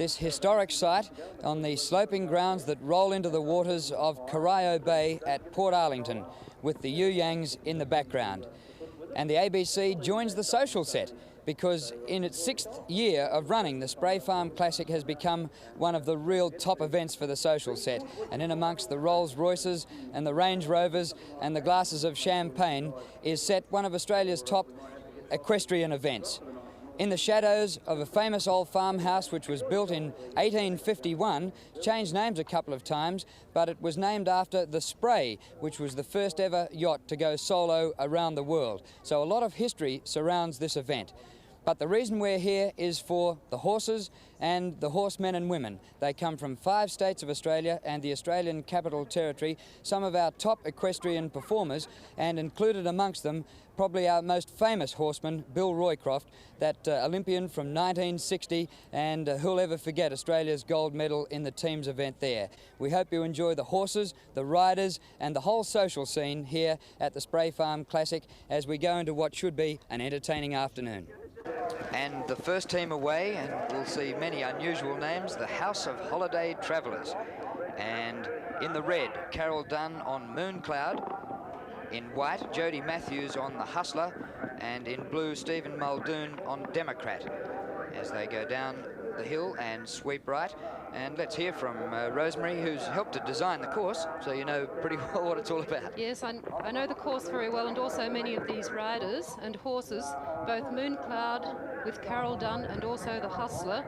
this historic site on the sloping grounds that roll into the waters of Corio Bay at Port Arlington, with the You Yangs in the background. And the ABC joins the social set, because in its 6th year of running, the Spray Farm Classic has become one of the real top events for the social set. And in amongst the Rolls Royces and the Range Rovers and the glasses of champagne is set one of Australia's top equestrian events. In the shadows of a famous old farmhouse which was built in 1851, changed names a couple of times, but it was named after the Spray, which was the first ever yacht to go solo around the world. So a lot of history surrounds this event. But the reason we're here is for the horses and the horsemen and women. They come from 5 states of Australia and the Australian Capital Territory, some of our top equestrian performers, and included amongst them probably our most famous horseman, Bill Roycroft, that Olympian from 1960, and who'll ever forget Australia's gold medal in the teams event there. We hope you enjoy the horses, the riders, and the whole social scene here at the Spray Farm Classic as we go into what should be an entertaining afternoon. And the first team away, and we'll see many unusual names, the House of Holiday Travellers. And in the red, Carol Dunn on Mooncloud. In white, Jody Matthews on the Hustler. And in blue, Stephen Muldoon on Democrat, as they go down the hill and sweep right. And let's hear from Rosemary, who's helped to design the course, so you know pretty well what it's all about. Yes, I know the course very well, and also many of these riders and horses. Both Mooncloud with Carol Dunn and also the Hustler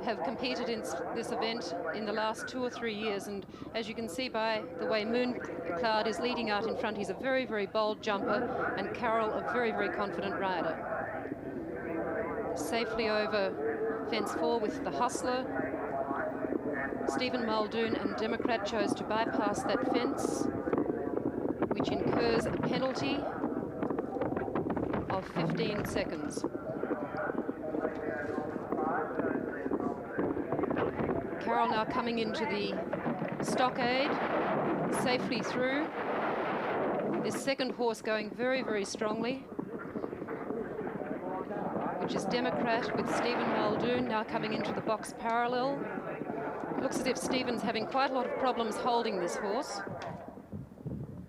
have competed in this event in the last 2 or 3 years, and as you can see by the way Mooncloud is leading out in front, he's a very, very bold jumper, and Carol a very, very confident rider. Safely over fence 4 with the Hustler. Stephen Muldoon and Democrat chose to bypass that fence, which incurs a penalty of 15 seconds. Carol now coming into the stockade, safely through. This second horse going very, very strongly, which is Democrat with Stephen Muldoon now coming into the box parallel. Looks as if Stephen's having quite a lot of problems holding this horse.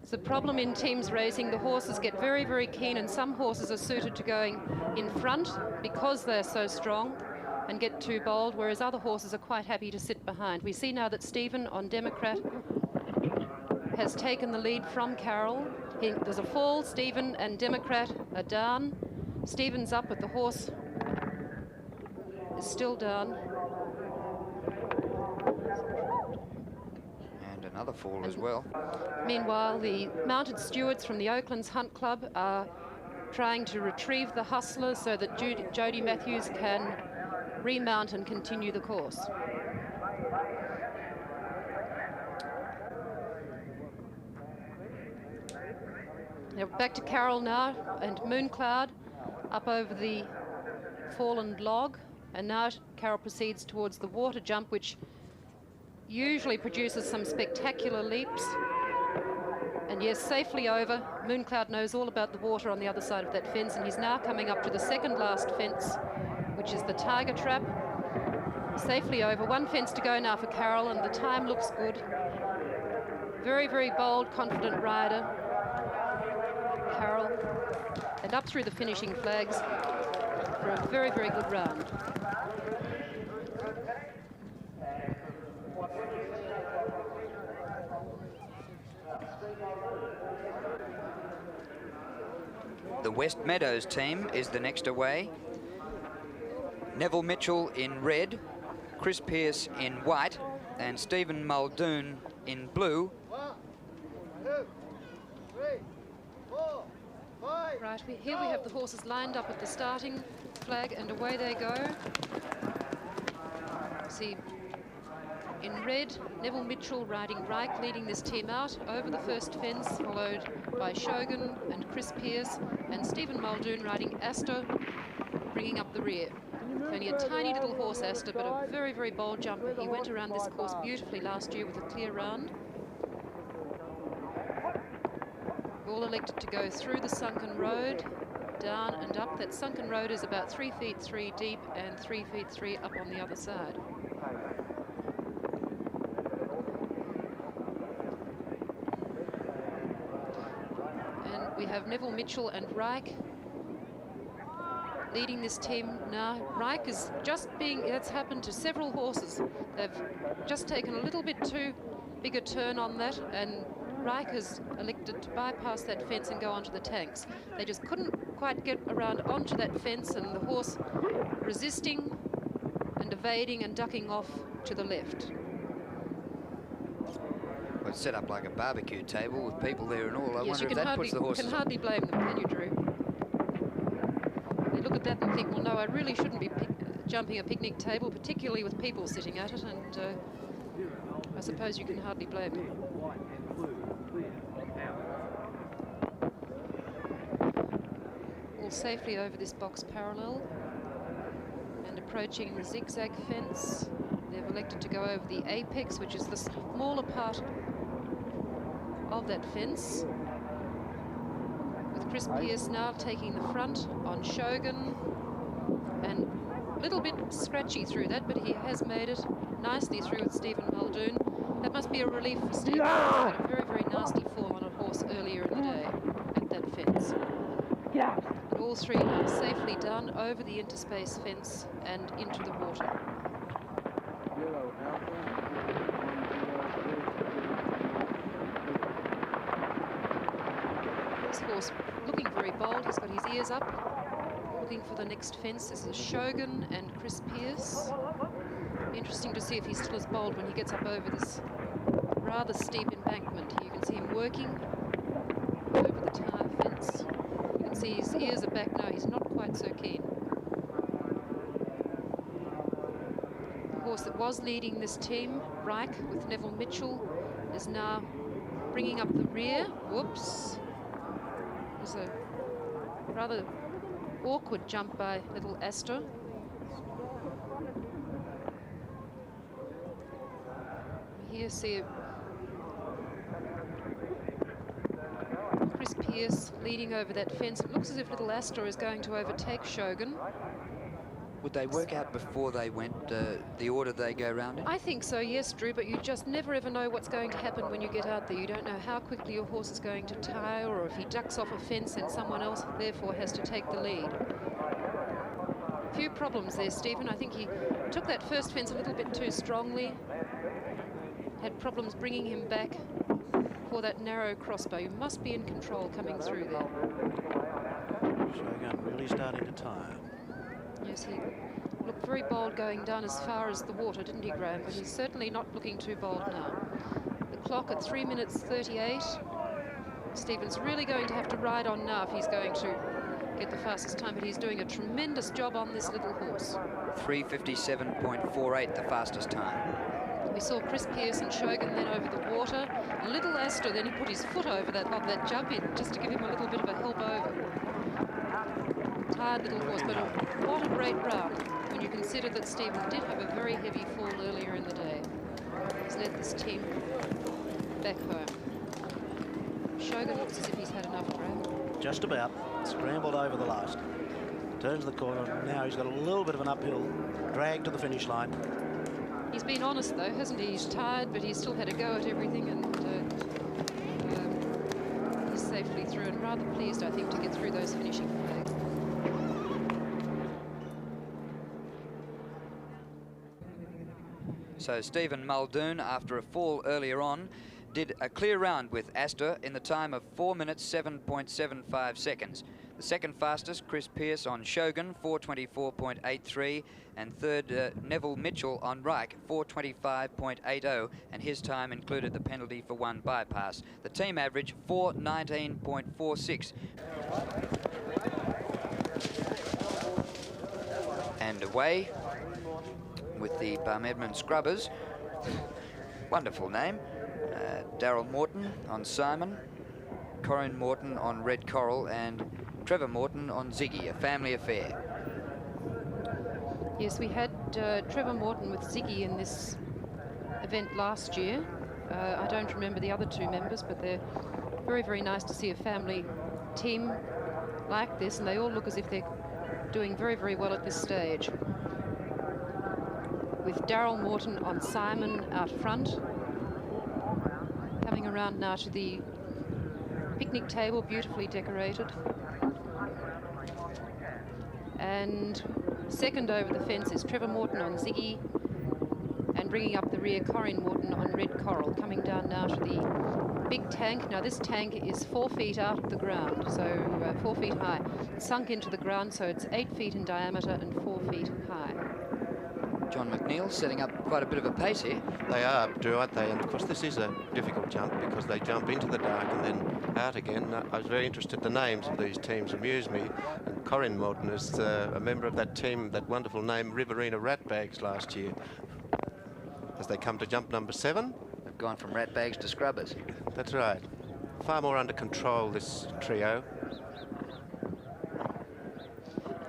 It's a problem in teams racing. The horses get very, very keen, and some horses are suited to going in front because they're so strong and get too bold, whereas other horses are quite happy to sit behind. We see now that Stephen on Democrat has taken the lead from Carol. There's a fall. Stephen and Democrat are down. Stephen's up, but the horse is still down. And another fall as well. Meanwhile, the mounted stewards from the Oaklands Hunt Club are trying to retrieve the Hustler so that Jody Matthews can remount and continue the course. Now back to Carol now, and Mooncloud up over the fallen log, and now Carol proceeds towards the water jump, which usually produces some spectacular leaps. And yes, safely over. Mooncloud knows all about the water on the other side of that fence, and he's now coming up to the second last fence, which is the Tiger Trap. Safely over. One fence to go now for Carol, and the time looks good. Very, very bold, confident rider, Carol. And up through the finishing flags for a very, very good round. The West Meadows team is the next away. Neville Mitchell in red, Chris Pearce in white, and Stephen Muldoon in blue. 1, 2, 3, 4, 5. Right, here we have the horses lined up at the starting flag, and away they go. See, in red, Neville Mitchell riding right, leading this team out over the first fence, followed by Shogun and Chris Pearce, and Stephen Muldoon riding Astor, bringing up the rear. Only a tiny little horse, Astor, but a very, very bold jumper. He went around this course beautifully last year with a clear round. All elected to go through the sunken road, down and up. That sunken road is about 3 feet 3 deep and 3 feet 3 up on the other side. Neville Mitchell and Reich leading this team now. Reich is that's happened to several horses. They've just taken a little bit too big a turn on that, and Reich has elected to bypass that fence and go onto the tanks. They just couldn't quite get around onto that fence, and the horse resisting and evading and ducking off to the left. Well, it's set up like a barbecue table with people there and all. I Yes, wonder if that puts the horses you can hardly blame them, can you, Drew? They look at that and think, well, no, I really shouldn't be jumping a picnic table, particularly with people sitting at it, and I suppose you can hardly blame them. All safely over this box parallel and approaching the zigzag fence. They've elected to go over the apex, which is the smaller part of that fence, with Chris Pearce now taking the front on Shogun, and a little bit scratchy through that, but he has made it nicely through with Stephen Muldoon. That must be a relief for Stephen. He's had a very, very nasty fall on a horse earlier in the day at that fence. But all three now safely done over the interspace fence and into the water. This horse looking very bold. He's got his ears up, looking for the next fence. This is Shogun and Chris Pearce. Interesting to see if he's still as bold when he gets up over this rather steep embankment. You can see him working over the tire fence. You can see his ears are back now. He's not quite so keen. The horse that was leading this team, Reich, with Neville Mitchell, is now bringing up the rear. Whoops. It was a rather awkward jump by little Astor. Here see Chris Pearce leading over that fence. It looks as if little Astor is going to overtake Shogun. Would they work out before they went the order they go round in? I think so, yes, Drew, but you just never ever know what's going to happen when you get out there. You don't know how quickly your horse is going to tire, or if he ducks off a fence and someone else therefore has to take the lead. A few problems there, Stephen. I think he took that first fence a little bit too strongly. Had problems bringing him back for that narrow crossbar. You must be in control coming through there. Shogun really starting to tire. Yes, he looked very bold going down as far as the water, didn't he, Graham? But he's certainly not looking too bold now. The clock at 3 minutes 38. Stephen's really going to have to ride on now if he's going to get the fastest time, but he's doing a tremendous job on this little horse. 3:57.48, the fastest time. We saw Chris Pearce and Shogun then over the water. Little Astor, then he put his foot over that jump in just to give him a little bit of a help over. Tired little horse, but what a great round when you consider that Stephen did have a very heavy fall earlier in the day. He's led this team back home. Shogun looks as if he's had enough, Graham. Just about. Scrambled over the last. Turns the corner. Now he's got a little bit of an uphill drag to the finish line. He's been honest, though, hasn't he? He's tired, but he's still had a go at everything, and he's safely through, and rather pleased, I think, to get through those finishing flags. So Stephen Muldoon, after a fall earlier on, did a clear round with Astor in the time of 4 minutes 7.75 seconds. The second fastest, Chris Pearce on Shogun, 4:24.83, and third, Neville Mitchell on Reich, 4:25.80, and his time included the penalty for one bypass. The team average, 4:19.46. And away with the Balmedman Scrubbers. Wonderful name. Darryl Morton on Simon, Corinne Morton on Red Coral, and Trevor Morton on Ziggy, a family affair. Yes, we had Trevor Morton with Ziggy in this event last year. I don't remember the other two members, but they're very, very nice to see a family team like this, and they all look as if they're doing very, very well at this stage. With Darryl Morton on Simon out front, coming around now to the picnic table, beautifully decorated. And second over the fence is Trevor Morton on Ziggy, and bringing up the rear, Corinne Morton on Red Coral, coming down now to the big tank. Now this tank is 4 feet out of the ground, so 4 feet high. It's sunk into the ground, so it's 8 feet in diameter and 4 feet high. John McNeil setting up quite a bit of a pace here. They are, Drew, aren't they? And of course this is a difficult jump because they jump into the dark and then out again. I was very interested. The names of these teams amuse me. And Corinne Morton is a member of that team, that wonderful name, Riverina Ratbags, last year. As they come to jump number 7. They've gone from Ratbags to Scrubbers. That's right. Far more under control, this trio.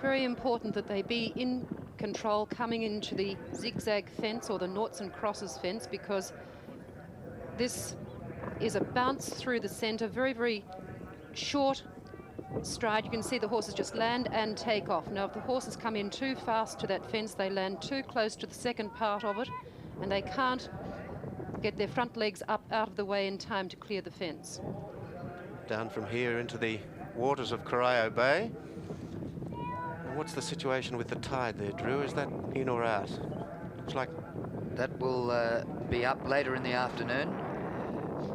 Very important that they be in control coming into the zigzag fence or the noughts and crosses fence, because this is a bounce through the center, very, very short stride. You can see the horses just land and take off. Now, if the horses come in too fast to that fence, they land too close to the second part of it, and they can't get their front legs up out of the way in time to clear the fence. Down from here into the waters of Corio Bay. What's the situation with the tide there, Drew? Is that in or out? Looks like that will be up later in the afternoon,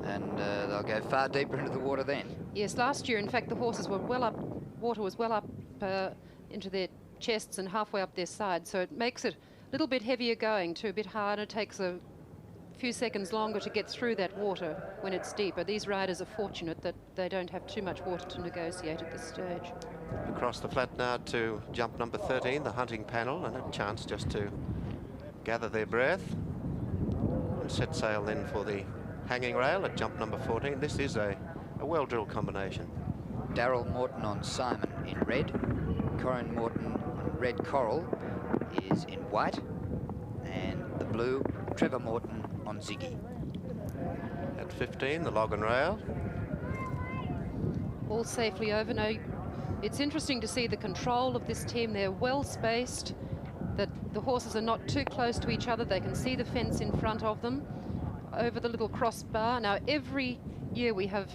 and they'll go far deeper into the water then. Yes, last year, in fact, the horses were well up, water was well up into their chests and halfway up their sides, so it makes it a little bit heavier going too, a bit harder. It takes a few seconds longer to get through that water when it's deeper. These riders are fortunate that they don't have too much water to negotiate at this stage. across the flat now to jump number 13, the hunting panel, and a chance just to gather their breath and set sail then for the hanging rail at jump number 14. This is a well-drilled combination. Daryl Morton on Simon in red. Corinne Morton on Red Coral is in white. And the blue, Trevor Morton on Ziggy. At 15, the log and rail. All safely over. Now, it's interesting to see the control of this team. They're well spaced, that the horses are not too close to each other. They can see the fence in front of them over the little crossbar. Now, every year we have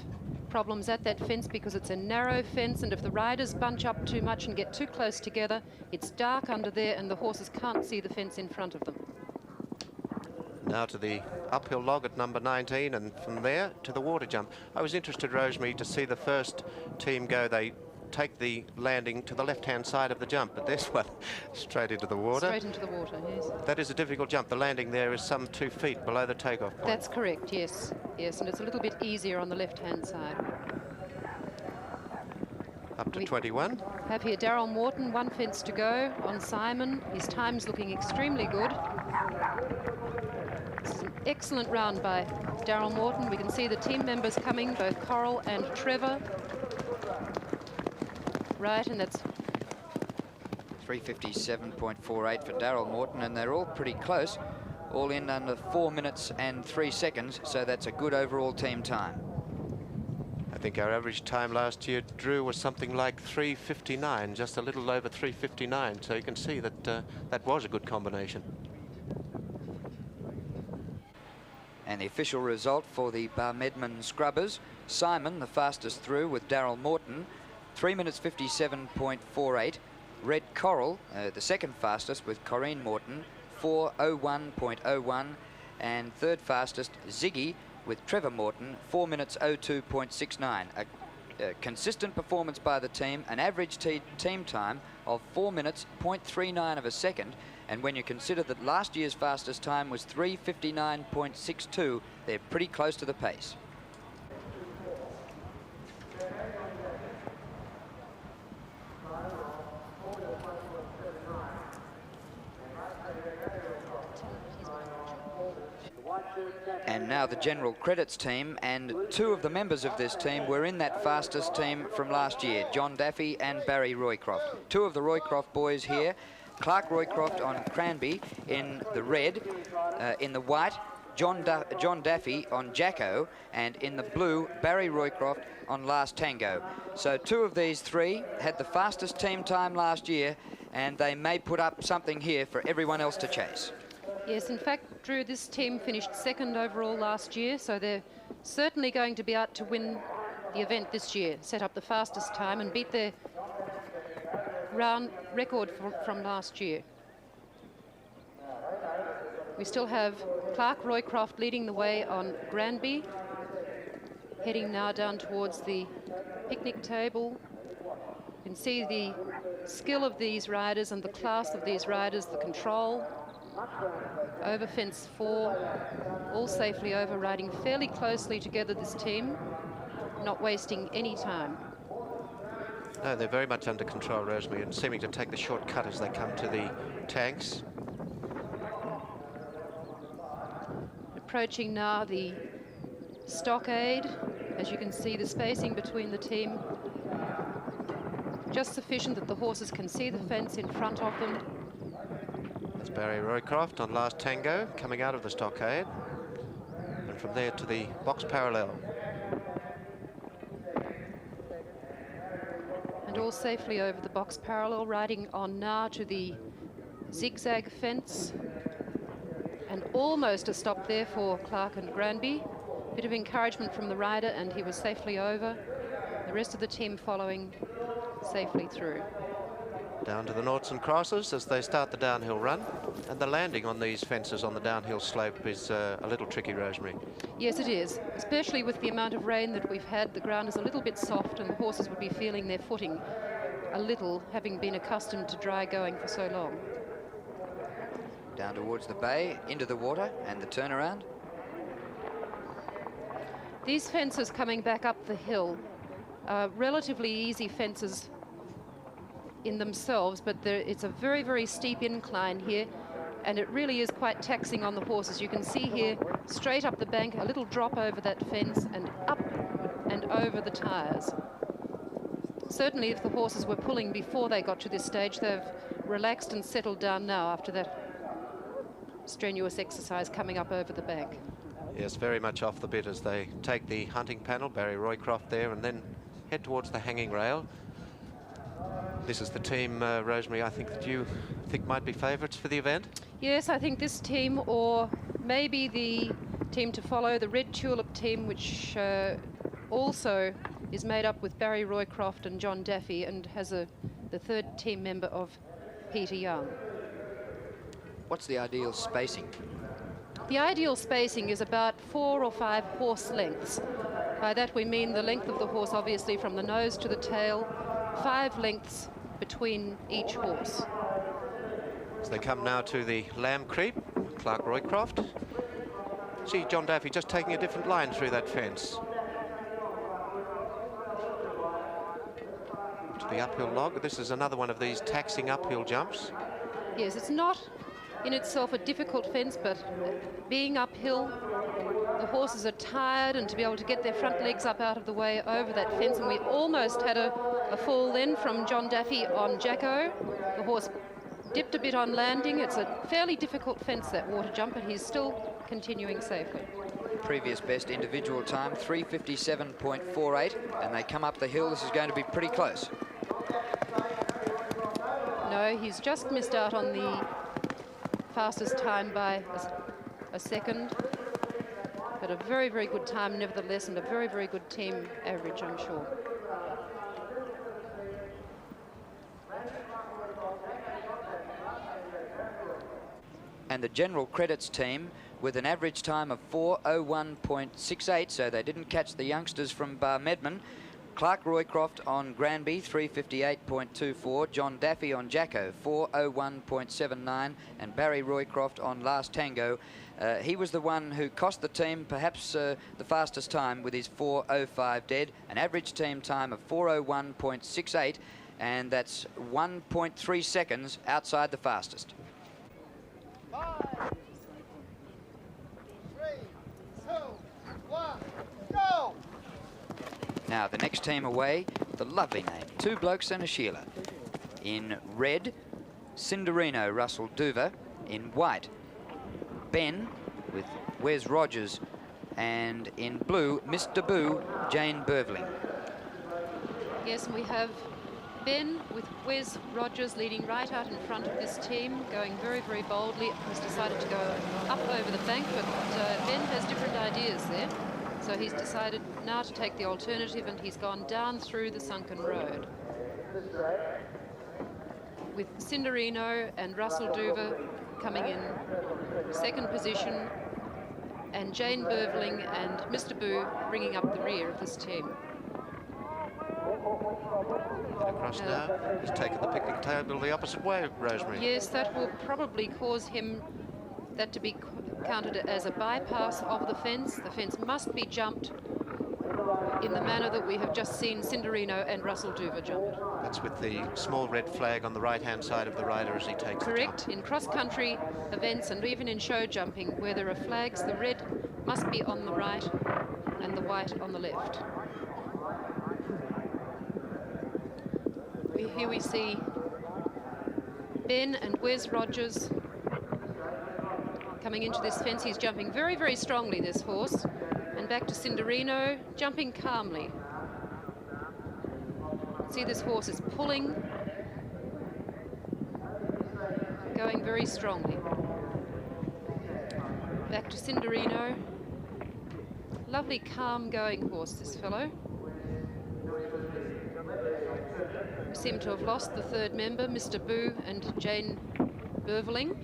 problems at that fence because it's a narrow fence, and if the riders bunch up too much and get too close together, it's dark under there and the horses can't see the fence in front of them. Now to the uphill log at number 19, and from there to the water jump. I was interested, Rosemary, to see the first team go. They take the landing to the left-hand side of the jump, but this one straight into the water. Straight into the water, yes. That is a difficult jump. The landing there is some 2 feet below the takeoff point. That's correct, yes. Yes, and it's a little bit easier on the left-hand side. Up to 21. Have here Daryl Morton, one fence to go on Simon. His time's looking extremely good. This is an excellent round by Daryl Morton. We can see the team members coming, both Coral and Trevor. Right, and that's 3:57.48 for Daryl Morton, and they're all pretty close, all in under 4 minutes and 3 seconds, so that's a good overall team time. I think our average time last year, Drew, was something like 3:59, just a little over 3:59, so you can see that that was a good combination. And the official result for the Barmedman Scrubbers: Simon, the fastest through with Daryl Morton, 3 minutes 57.48. Red Coral, the second fastest with Corinne Morton, 4:01.01. And third fastest, Ziggy, with Trevor Morton, 4 minutes 02.69. A consistent performance by the team, an average team time of 4 minutes 0.39 of a second. And when you consider that last year's fastest time was 3:59.62, they're pretty close to the pace. And now the general credits team, and two of the members of this team were in that fastest team from last year, John Daffy and Barry Roycroft. Two of the Roycroft boys here, Clark Roycroft on Cranby in the red, in the white, John Daffy on Jacko, and in the blue, Barry Roycroft on Last Tango. So two of these three had the fastest team time last year, and they may put up something here for everyone else to chase. Yes, in fact, Drew, this team finished second overall last year, so they're certainly going to be out to win the event this year, set up the fastest time and beat their round record from last year. We still have Clark Roycroft leading the way on Granby, heading now down towards the picnic table. You can see the skill of these riders and the class of these riders, the control. Over fence 4, all safely over, riding fairly closely together, this team, not wasting any time. No, they're very much under control, Rosemary, and seeming to take the shortcut as they come to the tanks. Approaching now the stockade. As you can see, the spacing between the team just sufficient that the horses can see the fence in front of them. That's Barry Roycroft on Last Tango, coming out of the stockade, and from there to the box parallel. And all safely over the box parallel, riding on now to the zigzag fence. And almost a stop there for Clark and Granby. Bit of encouragement from the rider, and he was safely over. The rest of the team following safely through. Down to the noughts and crosses as they start the downhill run. And the landing on these fences on the downhill slope is a little tricky, Rosemary. Yes, it is. Especially with the amount of rain that we've had. The ground is a little bit soft and the horses would be feeling their footing a little, having been accustomed to dry going for so long. Down towards the bay, into the water, and the turnaround. These fences coming back up the hill are relatively easy fences in themselves, but it's a very, very steep incline here, and it really is quite taxing on the horses. You can see here, straight up the bank, a little drop over that fence and up and over the tyres. Certainly if the horses were pulling before they got to this stage, they've relaxed and settled down now after that strenuous exercise coming up over the bank. Yes, very much off the bit as they take the hunting panel, Barry Roycroft there, and then head towards the hanging rail. This is the team, Rosemary, I think that you think might be favourites for the event? Yes, I think this team, or maybe the team to follow, the Red Tulip team, which also is made up with Barry Roycroft and John Daffy, and has the third team member of Peter Young. What's the ideal spacing? The ideal spacing is about 4 or 5 horse lengths. By that we mean the length of the horse, obviously, from the nose to the tail, 5 lengths between each horse. As they come now to the Lamb Creep, Clark Roycroft. See John Daffy just taking a different line through that fence. To the uphill log. This is another one of these taxing uphill jumps. Yes, it's not in itself a difficult fence, but being uphill, the horses are tired, and to be able to get their front legs up out of the way over that fence, and we almost had a fall then from John Daffy on Jacko. The horse dipped a bit on landing. It's a fairly difficult fence, that water jump, but he's still continuing safely. Previous best individual time, 3:57.48, and they come up the hill. This is going to be pretty close. No, he's just missed out on the fastest time by a second, but a very, very good time nevertheless, and a very, very good team average, I'm sure. And the General Credits team with an average time of 4:01.68, so they didn't catch the youngsters from Barmedman. Clark Roycroft on Granby, 3:58.24. John Daffy on Jacko, 4:01.79. And Barry Roycroft on Last Tango. He was the one who cost the team perhaps the fastest time with his 4:05 dead. An average team time of 4:01.68, and that's 1.3 seconds outside the fastest. 5, 3, 2, 1, go! Now, the next team away, the lovely name, Two Blokes and a Sheila. In red, Cinderino Russell Duver. In white, Ben with Wes Rogers. And in blue, Mr. Boo, Jane Burvling. Yes, and we have Ben with Wes Rogers leading right out in front of this team, going very, very boldly. Has decided to go up over the bank, but Ben has different ideas there. So he's decided now to take the alternative, and he's gone down through the sunken road. With Cinderino and Russell Duver coming in second position, and Jane Berveling and Mr. Boo bringing up the rear of this team. Across now, he's taken the picnic table the opposite way, Rosemary. Yes, that will probably cause him that to be counted as a bypass of the fence. The fence must be jumped in the manner that we have just seen Cinderino and Russell Duver jump. That's with the small red flag on the right-hand side of the rider as he takes Correct. the jump. In cross-country events and even in show jumping, where there are flags, the red must be on the right and the white on the left. Here we see Ben and Wes Rogers coming into this fence. He's jumping very, very strongly, this horse. And back to Cinderino, jumping calmly. See, this horse is pulling, going very strongly. Back to Cinderino. Lovely, calm going horse, this fellow. We seem to have lost the third member, Mr. Boo and Jane Berveling.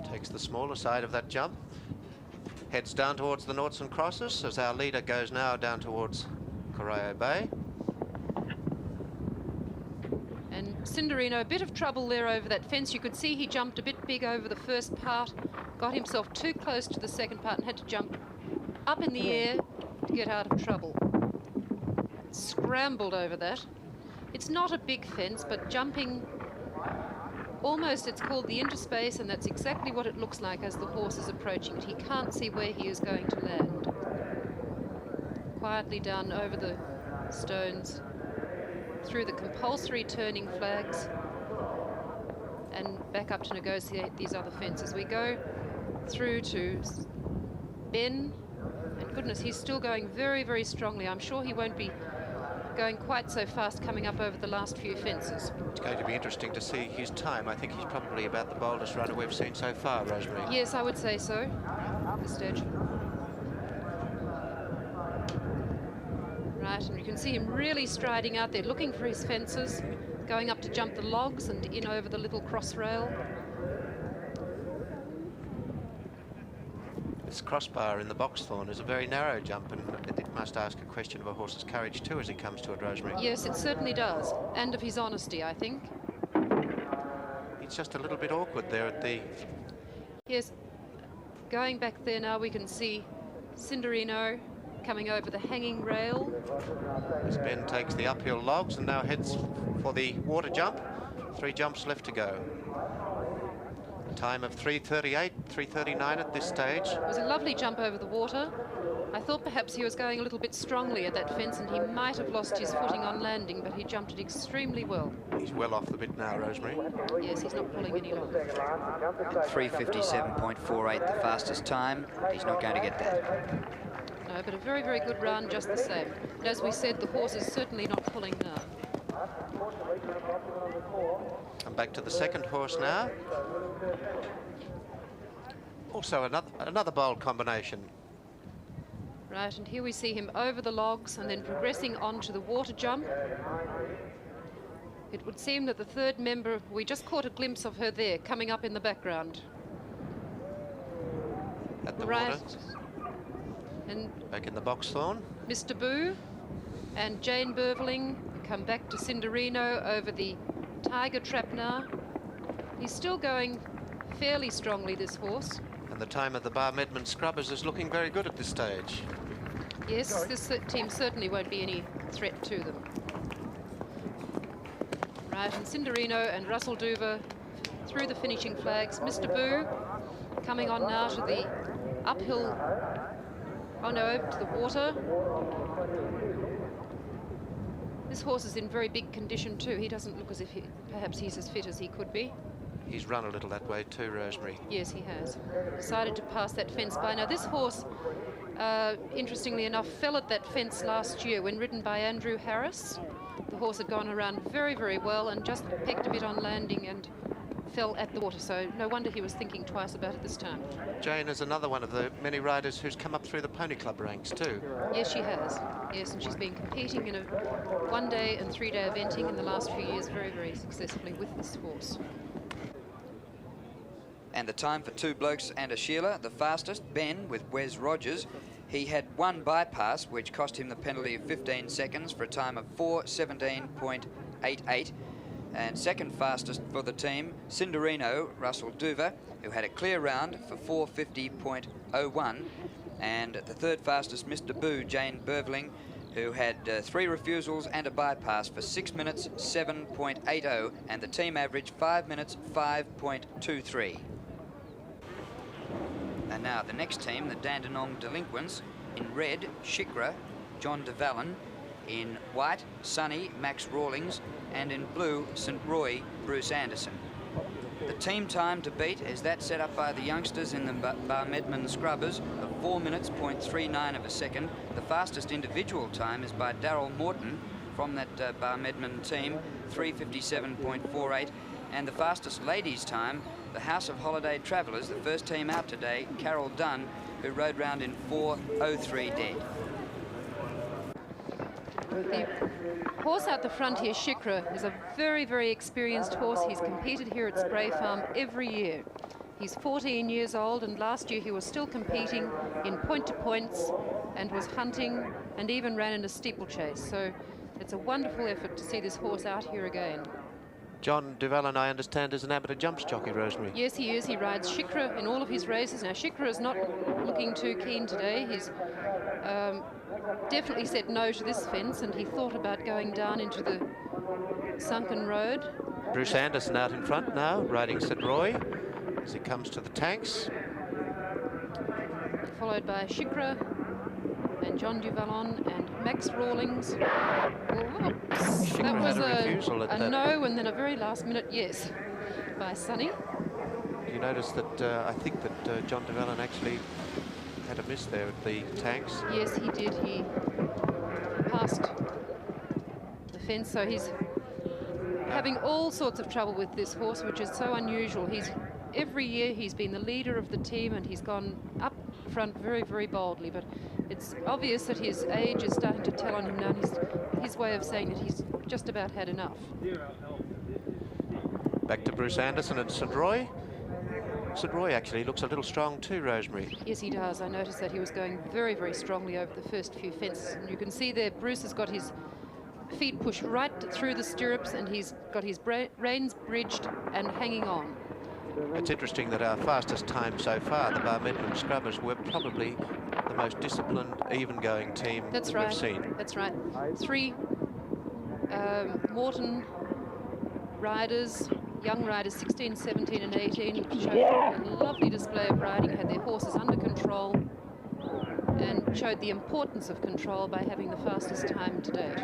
Takes the smaller side of that jump. Heads down towards the noughts and crosses as our leader goes now down towards Corio Bay. And Cinderino, a bit of trouble there over that fence. You could see he jumped a bit big over the first part, got himself too close to the second part and had to jump up in the air to get out of trouble. Scrambled over that. It's not a big fence, but jumping almost, it's called the interspace, and that's exactly what it looks like as the horse is approaching it. He can't see where he is going to land. Quietly down over the stones, through the compulsory turning flags, and back up to negotiate these other fences. We go through to Ben, and goodness, he's still going very, very strongly. I'm sure he won't be going quite so fast coming up over the last few fences. It's going to be interesting to see his time. I think he's probably about the boldest runner we've seen so far, Rosemary. Yes, I would say so at this stage. Right, and you can see him really striding out there, looking for his fences, going up to jump the logs and in over the little cross rail. This crossbar in the boxthorn is a very narrow jump, and it must ask a question of a horse's courage too as he comes to it, Rosemary. Yes, it certainly does, and of his honesty, I think. It's just a little bit awkward there at the... Yes, going back there now we can see Cinderino coming over the hanging rail. As Ben takes the uphill logs and now heads for the water jump. 3 jumps left to go. A time of 3:38, 3:39 at this stage. It was a lovely jump over the water. I thought perhaps he was going a little bit strongly at that fence and he might have lost his footing on landing, but he jumped it extremely well. He's well off the bit now, Rosemary. Yes, he's not pulling any longer. 3:57.48, the fastest time. He's not going to get that. No, but a very, very good run just the same. And as we said, the horse is certainly not pulling now. And back to the second horse now. Also another bold combination. Right, and here we see him over the logs and then progressing on to the water jump. It would seem that the third member, we just caught a glimpse of her there, coming up in the background. At the Right. water. And Back in the boxthorn. Mr. Boo and Jane Berveling come back to Cinderino over the tiger trap now. He's still going fairly strongly, this horse. And the time of the Bar Medman Scrubbers is looking very good at this stage. Yes, this team certainly won't be any threat to them. Right, and Cinderino and Russell Duver through the finishing flags. Mr. Boo coming on now to the uphill, oh no, to the water. This horse is in very big condition too. He doesn't look as if perhaps he's as fit as he could be. He's run a little that way too, Rosemary. Yes, he has. Decided to pass that fence by. Now this horse, interestingly enough, fell at that fence last year when ridden by Andrew Harris. The horse had gone around very, very well and just pecked a bit on landing and fell at the water, so no wonder he was thinking twice about it this time. Jane is another one of the many riders who's come up through the pony club ranks too. Yes, she has. Yes, and she's been competing in a 1-day and 3-day eventing in the last few years very, very successfully with this horse. And the time for Two Blokes and a Sheila, the fastest, Ben with Wes Rogers. He had one bypass, which cost him the penalty of 15 seconds for a time of 4:17.88. And second fastest for the team, Cinderino, Russell Duver, who had a clear round for 4:50.01. And the third fastest, Mr. Boo, Jane Bervling, who had 3 refusals and a bypass for 6 minutes 7.80, and the team average 5 minutes 5.23. And now the next team, the Dandenong Delinquents, in red, Shikra, John de Vallen, in white, Sunny, Max Rawlings, and in blue, St. Roy, Bruce Anderson. The team time to beat is that set up by the youngsters in the Barmedman Scrubbers of 4 minutes 0.39 of a second. The fastest individual time is by Darryl Morton from that Barmedman team, 3:57.48. And the fastest ladies' time, the House of Holiday Travellers, the first team out today, Carol Dunn, who rode round in 4:03 dead. The horse out the front here, Shikra, is a very, very experienced horse. He's competed here at Spray Farm every year. He's 14 years old, and last year he was still competing in point-to-points and was hunting and even ran in a steeplechase. So it's a wonderful effort to see this horse out here again. John de Vallen, I understand, is an amateur jumps jockey, Rosemary. Yes, he is. He rides Shikra in all of his races. Now, Shikra is not looking too keen today. He's definitely said no to this fence, and he thought about going down into the sunken road. Bruce Anderson out in front now, riding St. Roy as he comes to the tanks. Followed by Shikra and John du Vallon and Max Rawlings. Oops, that was a no, and then a very last minute yes by Sunny. You notice that I think that John de Vallen actually had a miss there at the tanks. Yes, he did. He passed the fence, so he's having all sorts of trouble with this horse, which is so unusual. Every year he's been the leader of the team, and he's gone up front very, very boldly, but it's obvious that his age is starting to tell on him now. His way of saying that he's just about had enough. Back to Bruce Anderson and St. Roy. St. Roy actually looks a little strong too, Rosemary. Yes, he does. I noticed that he was going very, very strongly over the first few fences. And you can see there Bruce has got his feet pushed right through the stirrups, and he's got his reins bridged and hanging on. It's interesting that our fastest time so far, the Barmedman Scrubbers, were probably the most disciplined, even-going team That's that right. we've seen. That's right. 3 Morton riders, young riders, 16, 17 and 18, showed a lovely display of riding, had their horses under control, and showed the importance of control by having the fastest time to date.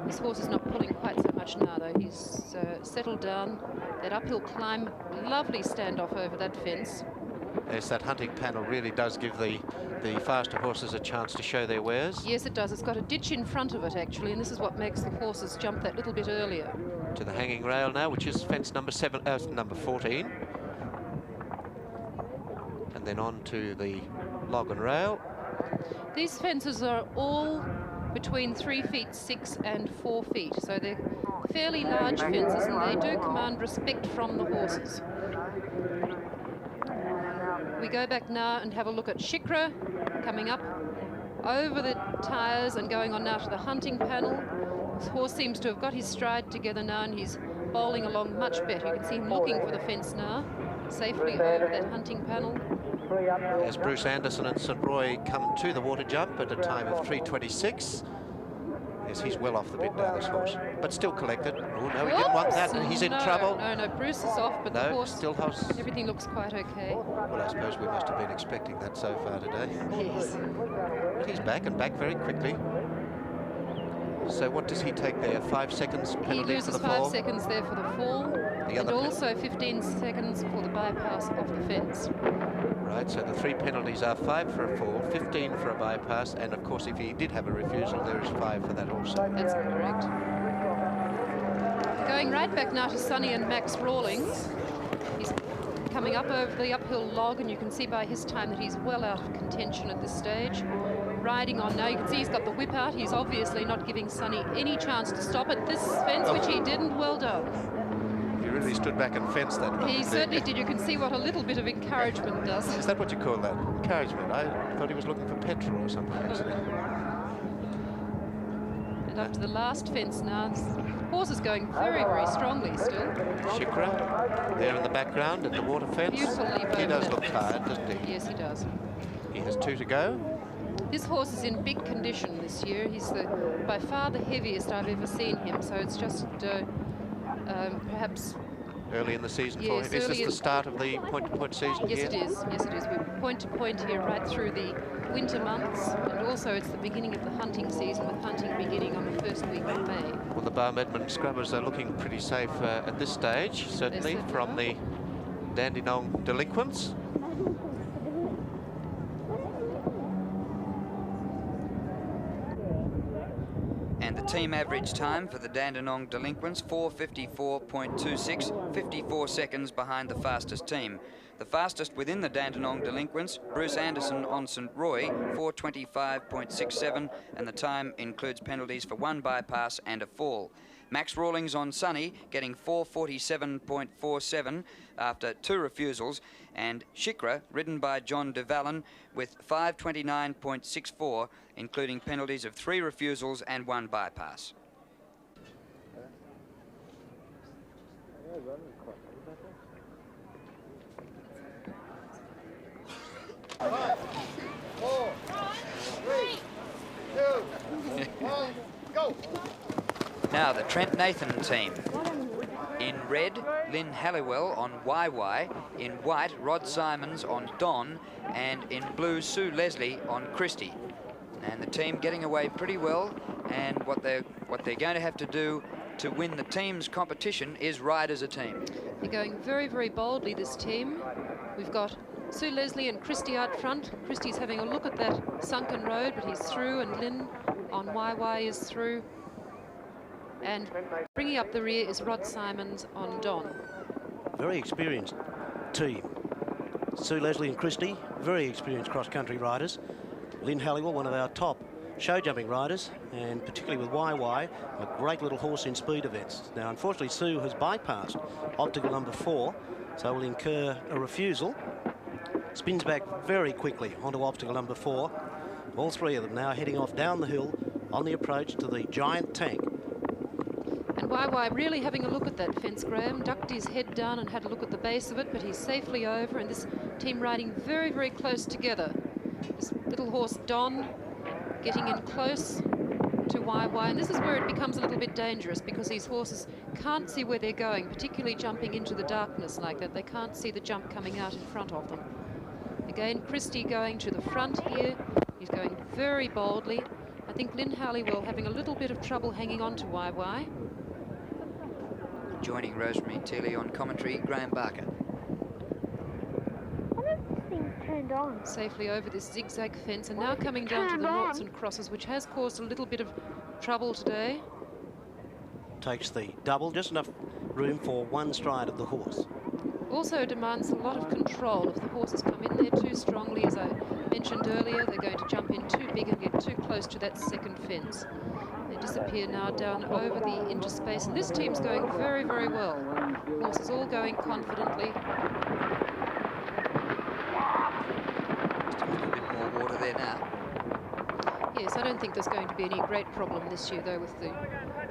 This horse is not pulling quite so much now, though. He's settled down. That uphill climb, lovely standoff over that fence. Yes, that hunting panel really does give the faster horses a chance to show their wares. Yes, it does. It's got a ditch in front of it, actually, and this is what makes the horses jump that little bit earlier. To the hanging rail now, which is fence number 14. And then on to the log and rail. These fences are all between 3 feet 6 and 4 feet, so they're fairly large fences, and they do command respect from the horses. We go back now and have a look at Shikra coming up over the tyres and going on now to the hunting panel. This horse seems to have got his stride together now, and he's bowling along much better. You can see him looking for the fence now, safely over that hunting panel. As Bruce Anderson and St. Roy come to the water jump at a time of 3:26. Yes, he's well off the bit now, this horse, but still collected. Oh no, he didn't want that, and he's in trouble. No, Bruce is off, but the horse, still has... everything looks quite okay. Well, I suppose we must have been expecting that so far today. Yes. But he's back, and back very quickly. So what does he take there? 5 seconds penalty He loses for the fall? 5 seconds there for the fall, and also 15 seconds for the bypass of the fence. Right, so the 3 penalties are 5 for a fall, 15 for a bypass, and of course if he did have a refusal, there is 5 for that also. That's correct. Going right back now to Sonny and Max Rawlings. He's coming up over the uphill log, and you can see by his time that he's well out of contention at this stage. Riding on now, you can see he's got the whip out. He's obviously not giving Sonny any chance to stop at this fence, which he didn't. Well done. He really stood back and fenced that one. He certainly did. You can see what a little bit of encouragement does. Is that what you call that? Encouragement? I thought he was looking for petrol or something, actually. And up to the last fence now. This horse is going very, very strongly still. Shikra, there in the background at the water fence. Beautifully He does bowed look that tired, doesn't he? Yes, he does. He has 2 to go. This horse is in big condition this year. He's by far the heaviest I've ever seen him, so it's just perhaps... Early in the season for Yes, him. Is this early the start of the point-to-point season Yes, here? it is. Yes, it is. We're point-to-point here right through the winter months, and also it's the beginning of the hunting season, with hunting beginning on the first week of May. Well, the Barmedman Scrubbers are looking pretty safe at this stage, certainly, certainly from are. the Dandenong delinquents. And the team average time for the Dandenong delinquents, 4:54.26, 54 seconds behind the fastest team. The fastest within the Dandenong delinquents, Bruce Anderson on St. Roy, 4:25.67, and the time includes penalties for 1 bypass and a fall. Max Rawlings on Sunny getting 4:47.47 after 2 refusals, and Shikra ridden by John Devallin with 5:29.64, including penalties of 3 refusals and 1 bypass. Five, 4, 3, 2, 1, go! Now the Trent Nathan team. In red, Lynn Halliwell on YY. In white, Rod Simons on Don. And in blue, Sue Leslie on Christie. And the team getting away pretty well. And what they're going to have to do to win the team's competition is ride as a team. They're going very, very boldly, this team. We've got Sue Leslie and Christie out front. Christie's having a look at that sunken road, but he's through, and Lynn on YY is through. And bringing up the rear is Rod Simons on Don. Very experienced team. Sue Leslie and Christie, very experienced cross-country riders. Lynn Halliwell, one of our top show jumping riders, and particularly with YY, a great little horse in speed events. Now, unfortunately, Sue has bypassed obstacle number 4, so will incur a refusal. Spins back very quickly onto obstacle number 4. All 3 of them now heading off down the hill on the approach to the giant tank. And YY really having a look at that fence, Graham, ducked his head down and had a look at the base of it, but he's safely over, and this team riding very, very close together. This little horse, Don, getting in close to YY, and this is where it becomes a little bit dangerous, because these horses can't see where they're going, particularly jumping into the darkness like that. They can't see the jump coming out in front of them. Again, Christie going to the front here. He's going very boldly. I think Lynn Halliwell having a little bit of trouble hanging on to YY. Joining Rosemary Teeley on commentary, Graham Barker. What if this thing's turned on? Safely over this zigzag fence, and now coming down to the noughts and crosses, which has caused a little bit of trouble today. Takes the double, just enough room for 1 stride of the horse. Also demands a lot of control. If the horses come in there too strongly, as I mentioned earlier, they're going to jump in too big and get too close to that second fence. They disappear now down over the interspace, and this team's going very, very well. Horses all going confidently. Just a little bit more water there now. Yes, I don't think there's going to be any great problem this year, though, with the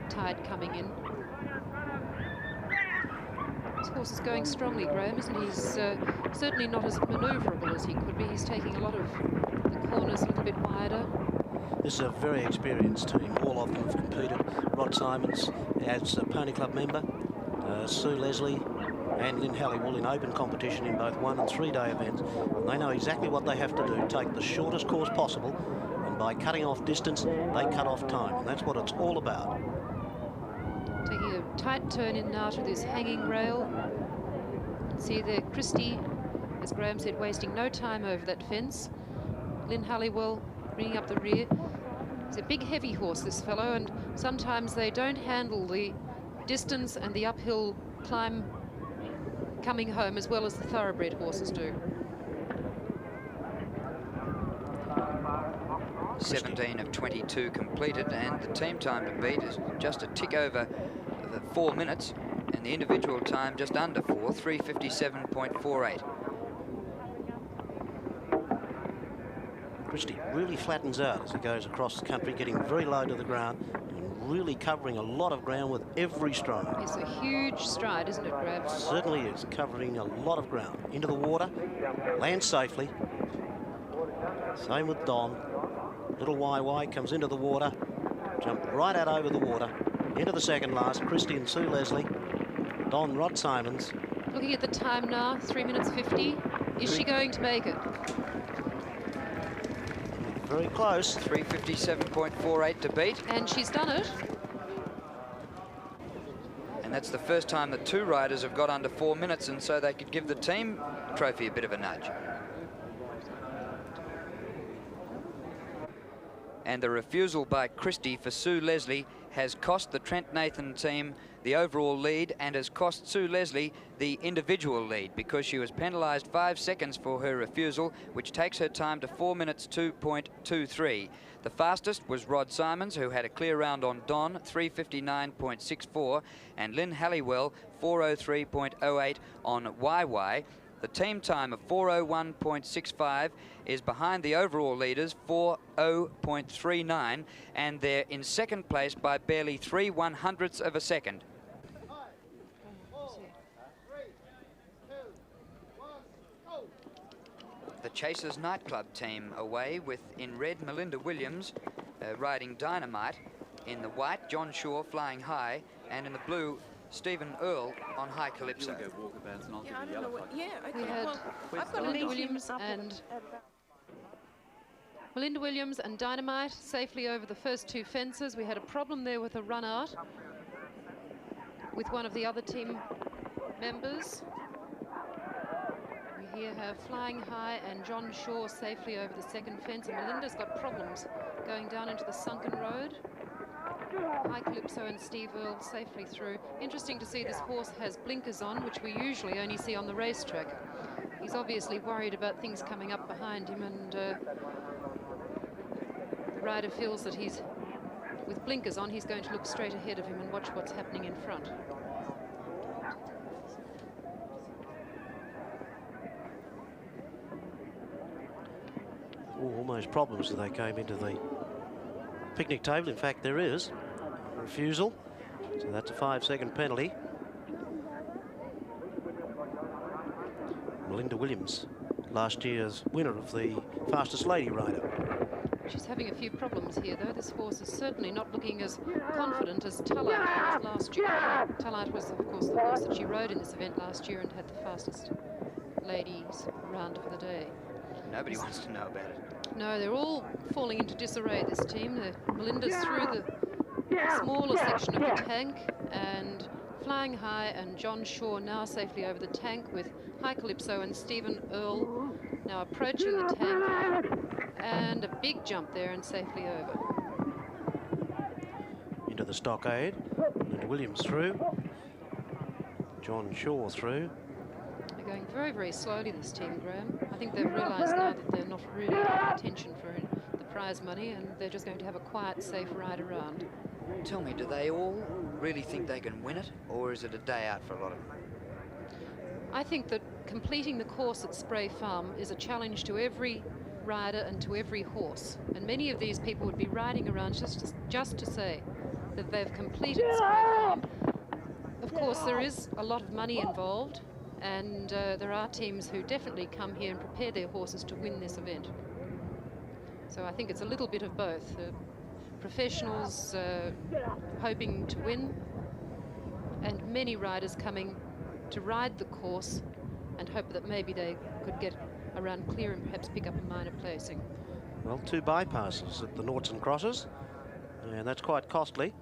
tide coming in. This horse is going strongly, Graham, isn't he? He's certainly not as manoeuvrable as he could be. He's taking a lot of the corners a little bit wider. This is a very experienced team. All of them have competed. Rod Simons as a Pony Club member, Sue Leslie and Lynn Halliwell in open competition in both 1- and 3-day events. And they know exactly what they have to do, take the shortest course possible, and by cutting off distance, they cut off time. And that's what it's all about. Taking a tight turn in now to this hanging rail. See there, Christie, as Graham said, wasting no time over that fence. Lynn Halliwell bringing up the rear. He's a big, heavy horse, this fellow, and sometimes they don't handle the distance and the uphill climb coming home as well as the thoroughbred horses do. 17 of 22 completed, and the team time to beat is just a tick over the 4 minutes, and the individual time just under 4, 3:57.48. Christie really flattens out as he goes across the country, getting very low to the ground and really covering a lot of ground with every stride. It's a huge stride, isn't it, Grab? Certainly is, covering a lot of ground. Into the water, lands safely. Same with Don. Little YY comes into the water, jumped right out over the water, into the second last, Christie and Sue Leslie. Don, Rod Simons. Looking at the time now, 3 minutes 50. Is she going to make it? Very close. 3:57.48 to beat. And she's done it. And that's the first time that 2 riders have got under 4 minutes, and so they could give the team trophy a bit of a nudge. And the refusal by Christie for Sue Leslie has cost the Trent Nathan team the overall lead and has cost Sue Leslie the individual lead, because she was penalised 5 seconds for her refusal, which takes her time to 4 minutes 2.23. The fastest was Rod Simons, who had a clear round on Don, 3:59.64, and Lynn Halliwell, 4:03.08 on YY. The team time of 4:01.65 is behind the overall leaders, 4:0.39, and they're in second place by barely 3/100ths of a second. 5, 4, 3, 2, 1, go! The Chasers Nightclub team away with, in red, Melinda Williams riding Dynamite, in the white, John Shaw flying high, and in the blue, Stephen Earl on High Calypso. We had Melinda Williams and Dynamite safely over the first 2 fences. We had a problem there with a run out with one of the other team members. We here have Flying High and John Shaw safely over the second fence, and Melinda's got problems going down into the sunken road. High Calypso and Steve Earl safely through. Interesting to see this horse has blinkers on, which we usually only see on the racetrack. He's obviously worried about things coming up behind him, and the rider feels that he's, with blinkers on, he's going to look straight ahead of him and watch what's happening in front. Oh, almost problems as they came into the picnic table. In fact, there is refusal, so that's a 5-second penalty. Melinda Williams, last year's winner of the fastest lady rider. She's having a few problems here, though. This horse is certainly not looking as confident as Talat was last year. Talat was, of course, the horse that she rode in this event last year and had the fastest ladies round for the day. Nobody wants to know about it. No, they're all falling into disarray, this team. Melinda's through the smaller section of the tank, and Flying High and John Shaw now safely over the tank, with High Calypso and Stephen Earl now approaching the tank, and a big jump there and safely over. Into the stockade, Melinda Williams through, John Shaw through. They're going very, very slowly, this team, Graham. I think they've realised now that they're not really paying attention for the prize money, and they're just going to have a quiet, safe ride around. Tell me, do they all really think they can win it, or is it a day out for a lot of them? I think that completing the course at Spray Farm is a challenge to every rider and to every horse, and many of these people would be riding around just to say that they've completed Spray Farm. Of course, there is a lot of money involved, and there are teams who definitely come here and prepare their horses to win this event. So I think it's a little bit of both. Professionals hoping to win, and many riders coming to ride the course and hope that maybe they could get around clear and perhaps pick up a minor placing. Well, 2 bypasses at the noughts and crosses, and that's quite costly.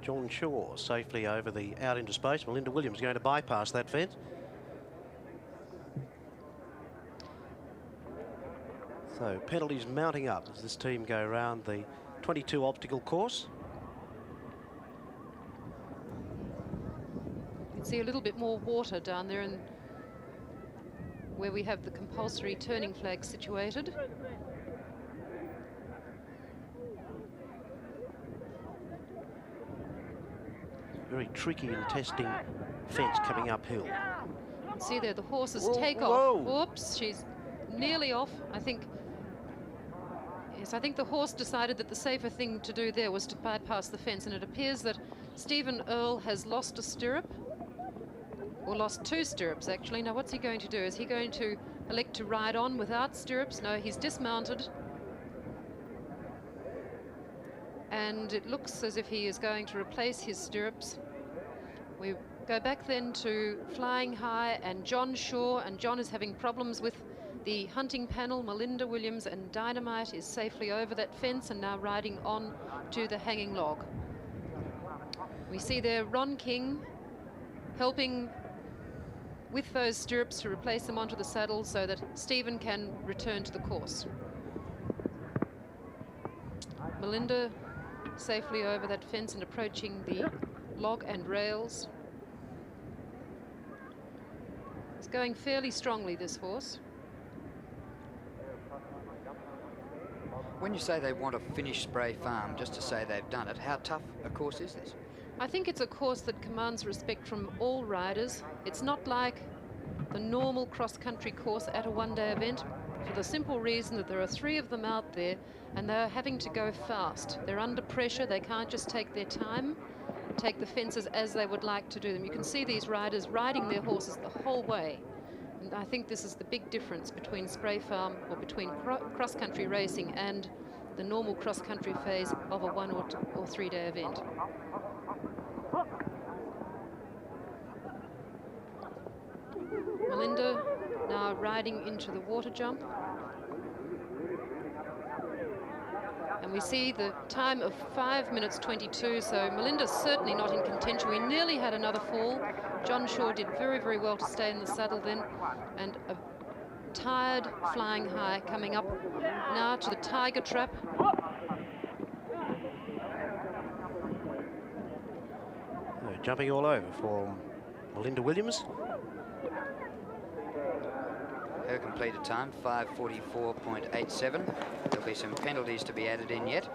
John Shaw safely over the out into space. Melinda Williams going to bypass that fence. So penalties mounting up as this team go around the 22 obstacle course. See a little bit more water down there in where we have the compulsory turning flag situated. Very tricky and testing fence coming uphill. See there, the horses Whoa, take whoa. off. Whoops, she's nearly off. I think the horse decided that the safer thing to do there was to bypass the fence, and it appears that Stephen Earle has lost a stirrup, or lost 2 stirrups actually. Now what's he going to do? Is he going to elect to ride on without stirrups? No, he's dismounted. And it looks as if he is going to replace his stirrups. We go back then to Flying High and John Shaw, and John is having problems with the hunting panel. Melinda Williams and Dynamite is safely over that fence and now riding on to the hanging log. We see there Ron King helping with those stirrups to replace them onto the saddle so that Stephen can return to the course. Melinda safely over that fence and approaching the log and rails. It's going fairly strongly, this horse. When you say they want to finish Spray Farm just to say they've done it, how tough a course is this? I think it's a course that commands respect from all riders. It's not like the normal cross-country course at a one-day event, for the simple reason that there are 3 of them out there and they're having to go fast. They're under pressure. They can't just take their time, take the fences as they would like to do them. You can see these riders riding their horses the whole way. And I think this is the big difference between Spray Farm, or between cross-country racing and the normal cross-country phase of a 1 or 3 day event. Melinda now riding into the water jump. And we see the time of 5 minutes 22, so Melinda's certainly not in contention. We nearly had another fall. John Shaw did very, very well to stay in the saddle then. And a tired Flying High coming up now to the Tiger Trap. Jumping all over for Melinda Williams. Her completed time, 5:44.87. There'll be some penalties to be added in yet.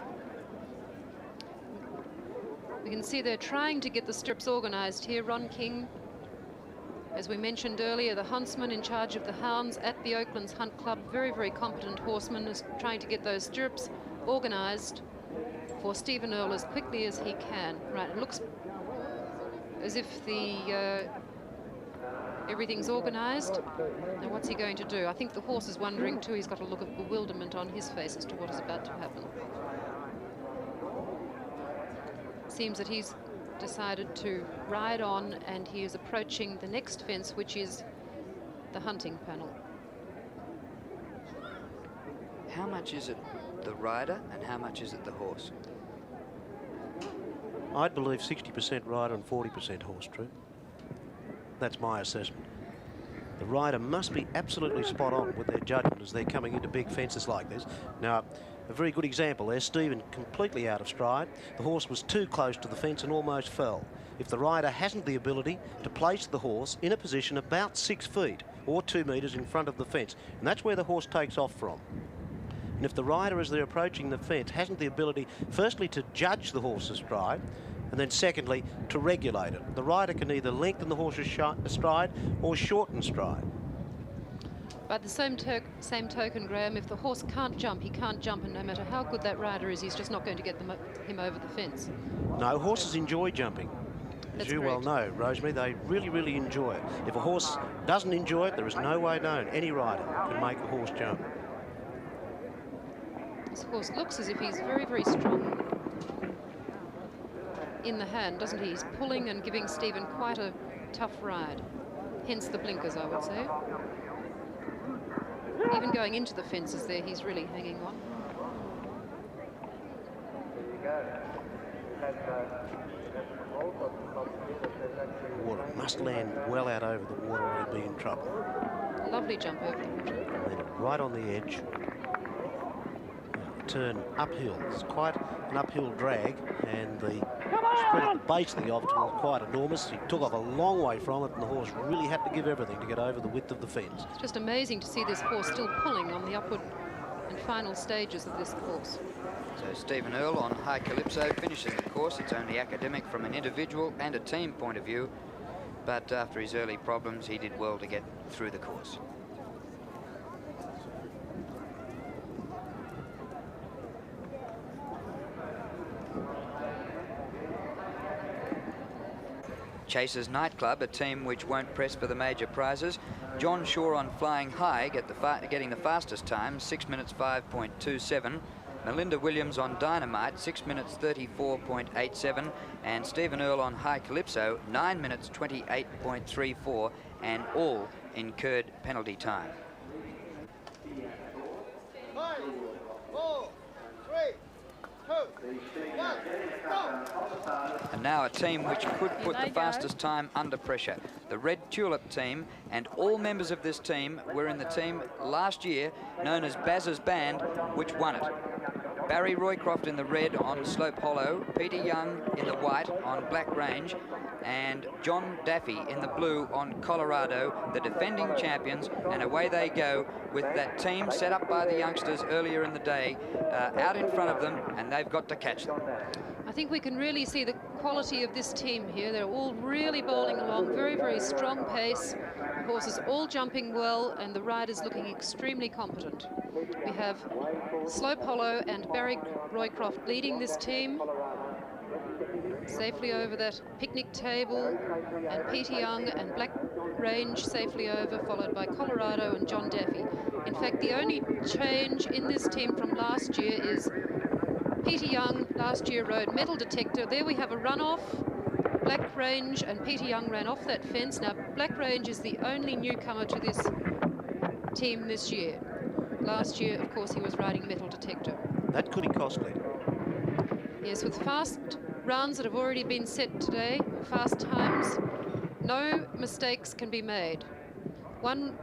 We can see they're trying to get the strips organised here. Ron King, as we mentioned earlier, the huntsman in charge of the hounds at the Oaklands Hunt Club, very, very competent horseman, is trying to get those stirrups organised for Stephen Earle as quickly as he can. Right, it looks as if the everything's organised. Now what's he going to do? I think the horse is wondering too. He's got a look of bewilderment on his face as to what is about to happen. Seems that he's decided to ride on, and he is approaching the next fence, which is the hunting panel. How much is it the rider and how much is it the horse? I'd believe 60% rider and 40% horse, True. That's my assessment. The rider must be absolutely spot on with their judgment as they're coming into big fences like this. Now, a very good example there, Stephen completely out of stride. The horse was too close to the fence and almost fell. If the rider hasn't the ability to place the horse in a position about 6 feet or 2 metres in front of the fence, and that's where the horse takes off from. And if the rider, as they're approaching the fence, hasn't the ability, firstly, to judge the horse's stride, and then secondly, to regulate it. The rider can either lengthen the horse's stride or shorten stride. By the same token, Graham, if the horse can't jump, he can't jump, and no matter how good that rider is, he's just not going to get him over the fence. No, horses enjoy jumping. As you well know, Rosemary, they really, really enjoy it. If a horse doesn't enjoy it, there is no way known any rider can make a horse jump. This horse looks as if he's very, very strong in the hand, doesn't he? He's pulling and giving Stephen quite a tough ride. Hence the blinkers, I would say. Even going into the fences there, he's really hanging on. Water must land well out over the water or he'll be in trouble. Lovely jump over the water. And then right on the edge. Turn uphill. It's quite an uphill drag, and the spread at the base of the obstacle was quite enormous. He took off a long way from it, and the horse really had to give everything to get over the width of the fence. It's just amazing to see this horse still pulling on the upward and final stages of this course. So Stephen Earle on High Calypso finishes the course. It's only academic from an individual and a team point of view, but after his early problems, he did well to get through the course. Chasers Nightclub, a team which won't press for the major prizes. John Shaw on Flying High getting the fastest time, 6 minutes 5.27. Melinda Williams on Dynamite, 6 minutes 34.87. And Stephen Earle on High Calypso, 9 minutes 28.34, and all incurred penalty time. 5, 4, 3, 2, 1, go! And now a team which could put the fastest time under pressure. The Red Tulip team, and all members of this team were in the team last year known as Baz's Band, which won it. Barry Roycroft in the red on Slope Hollow, Peter Young in the white on Black Range, and John Daffy in the blue on Colorado, the defending champions, and away they go with that team set up by the youngsters earlier in the day out in front of them, and they've got to catch them. I think we can really see the quality of this team here. They're all really bowling along, very, very strong pace. The horses all jumping well, and the riders looking extremely competent. We have Slope Hollow and Barry Roycroft leading this team. Safely over that picnic table, and Peter Young and Black Range safely over, followed by Colorado and John Daffy. In fact, the only change in this team from last year is Peter Young last year rode Metal Detector. There we have a runoff. Black Range and Peter Young ran off that fence. Now, Black Range is the only newcomer to this team this year. Last year, of course, he was riding Metal Detector. That could be costly. Yes, with fast rounds that have already been set today, fast times, no mistakes can be made. One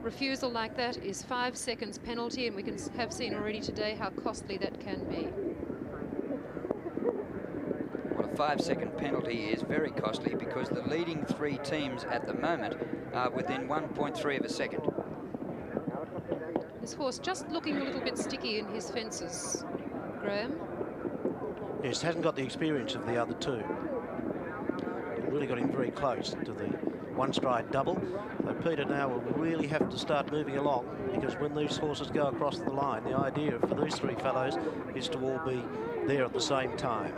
refusal like that is 5 seconds penalty, and we have seen already today how costly that can be. Well, a 5-second penalty is very costly because the leading three teams at the moment are within 1.3 of a second. This horse just looking a little bit sticky in his fences, Graham. Yes, hasn't got the experience of the other two. It really got him very close to the one-stride double. So Peter now will really have to start moving along, because when these horses go across the line, the idea for these three fellows is to all be there at the same time.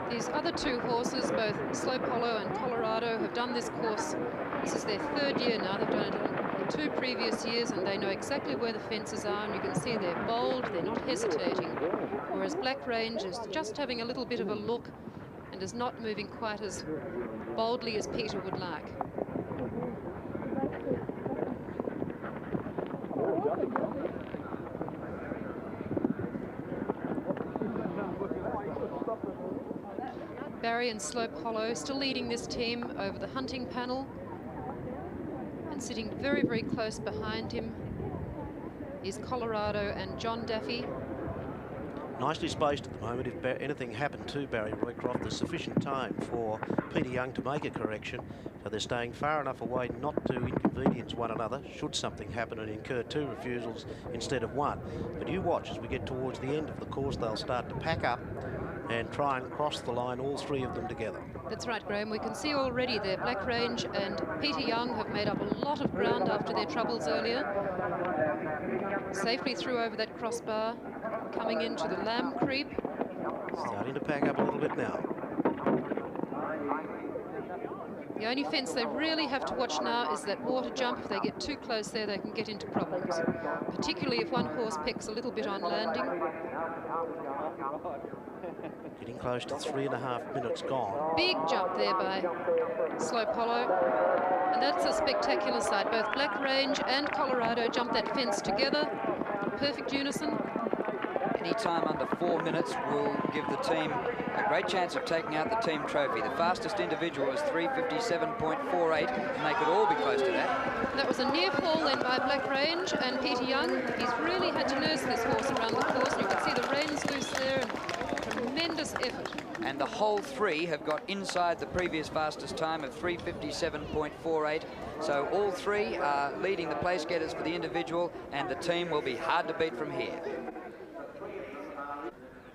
These other two horses, both Slope Hollow and Colorado, have done this course. This is their third year now. They've done it in 2 previous years, and they know exactly where the fences are, and you can see they're bold, they're not hesitating. Whereas Black Range is just having a little bit of a look and is not moving quite as boldly as Peter would like. Barry and Slope Hollow still leading this team over the hunting panel, and sitting very, very close behind him is Colorado and John Daffy. Nicely spaced at the moment. If anything happened to Barry Roycroft, there's sufficient time for Peter Young to make a correction, so they're staying far enough away not to inconvenience one another should something happen and incur 2 refusals instead of 1. But you watch, as we get towards the end of the course, they'll start to pack up and try and cross the line, all 3 of them together. That's right, Graham. We can see already there Black Range and Peter Young have made up a lot of ground after their troubles earlier. Safely through over that crossbar, coming into the Lamb Creep. Starting to pack up a little bit now. The only fence they really have to watch now is that water jump. If they get too close there, they can get into problems, particularly if one horse pecks a little bit on landing. Getting close to 3.5 minutes gone. Big jump there by Slope Hollow. And that's a spectacular sight. Both Black Range and Colorado jumped that fence together. Perfect unison. Any time under 4 minutes will give the team a great chance of taking out the team trophy. The fastest individual is 3:57.48, and they could all be close to that. That was a near fall then by Black Range and Peter Young. He's really had to nurse this horse around the course. You can see the reins loose there, and tremendous effort. And the whole three have got inside the previous fastest time of 3:57.48. So all three are leading the place getters for the individual, and the team will be hard to beat from here.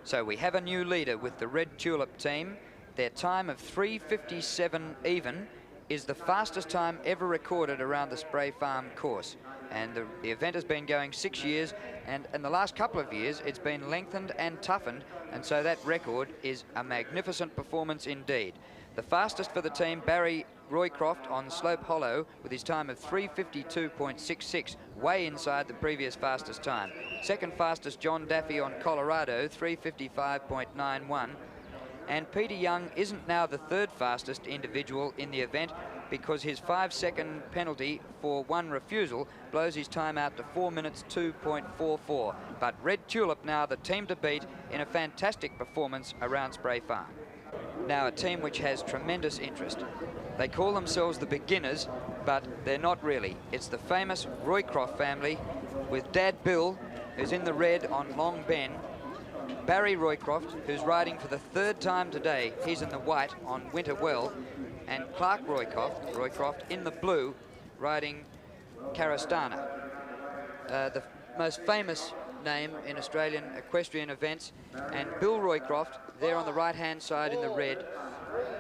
So we have a new leader with the Red Tulip team. Their time of 3:57 even is the fastest time ever recorded around the Spray Farm course. And the event has been going 6 years, and in the last couple of years it's been lengthened and toughened, and so that record is a magnificent performance indeed. The fastest for the team, Barry Roycroft on Slope Hollow with his time of 3:52.66, way inside the previous fastest time. Second fastest, John Daffy on Colorado, 3:55.91. And Peter Young isn't now the third fastest individual in the event, because his 5-second penalty for one refusal blows his time out to 4 minutes 2.44. But Red Tulip now the team to beat in a fantastic performance around Spray Farm. Now a team which has tremendous interest. They call themselves the Beginners, but they're not really. It's the famous Roycroft family with Dad Bill, who's in the red on Long Ben, Barry Roycroft, who's riding for the third time today. He's in the white on Winter Well, and Clark Roycroft in the blue, riding Carastana. The most famous name in Australian equestrian events, and Bill Roycroft there on the right-hand side in the red,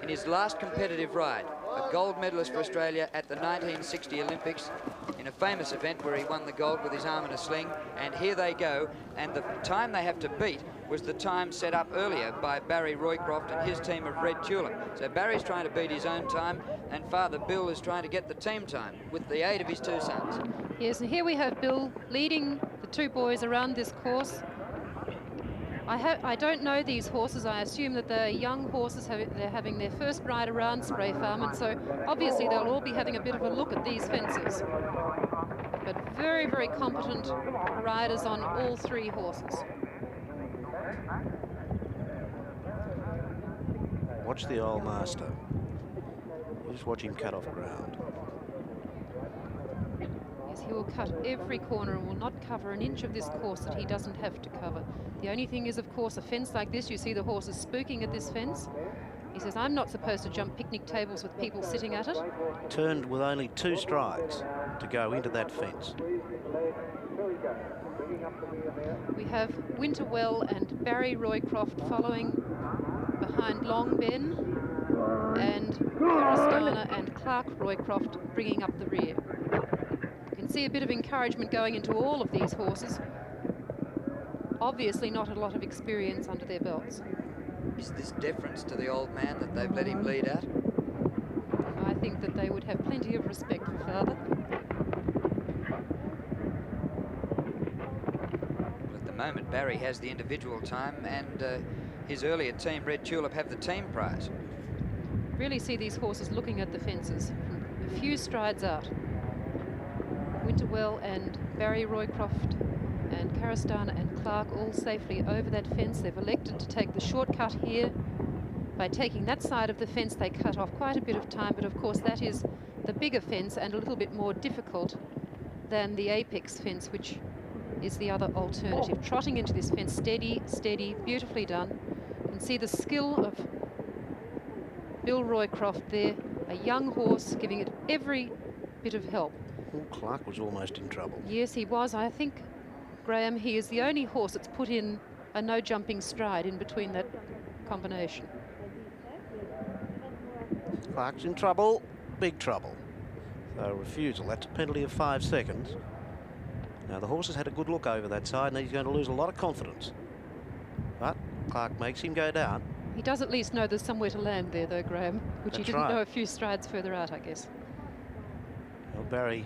in his last competitive ride, a gold medalist for Australia at the 1960 Olympics in a famous event where he won the gold with his arm in a sling. And here they go, and the time they have to beat was the time set up earlier by Barry Roycroft and his team of Red Tulip. So Barry's trying to beat his own time, and Father Bill is trying to get the team time with the aid of his two sons. Yes, and here we have Bill leading the two boys around this course. I don't know these horses. I assume that they're young horses. They're having their first ride around Spray Farm, and so obviously they'll all be having a bit of a look at these fences. But very, very competent riders on all three horses. Watch the old master. Just watch him cut off ground. Yes, he will cut every corner and will not cover an inch of this course that he doesn't have to cover. The only thing is, of course, a fence like this, you see the horses spooking at this fence. He says, I'm not supposed to jump picnic tables with people sitting at it. Turned with only 2 strides to go into that fence. We have Winterwell and Barry Roycroft following behind Long Ben, and Carastana and Clark Roycroft bringing up the rear. You can see a bit of encouragement going into all of these horses. Obviously not a lot of experience under their belts. Is this deference to the old man that they've let him lead out? I think that they would have plenty of respect for Father. But at the moment, Barry has the individual time, and his earlier team, Red Tulip, have the team prize. Really see these horses looking at the fences from a few strides out. Winterwell and Barry Roycroft and Carastana and Clark all safely over that fence. They've elected to take the shortcut here. By taking that side of the fence, they cut off quite a bit of time, but of course that is the bigger fence and a little bit more difficult than the apex fence, which is the other alternative. Trotting into this fence, steady, steady, beautifully done. You can see the skill of Bill Roycroft there, a young horse giving it every bit of help. Well, Clark was almost in trouble. Yes, he was. I think, Graham, he is the only horse that's put in a no jumping stride in between that combination. Clark's in trouble, big trouble. So refusal, that's a penalty of 5 seconds. Now the horse has had a good look over that side, and he's going to lose a lot of confidence. But Clark makes him go down. He does at least know there's somewhere to land there, though, Graham, which That's he didn't right. know a few strides further out, I guess. Well, Barry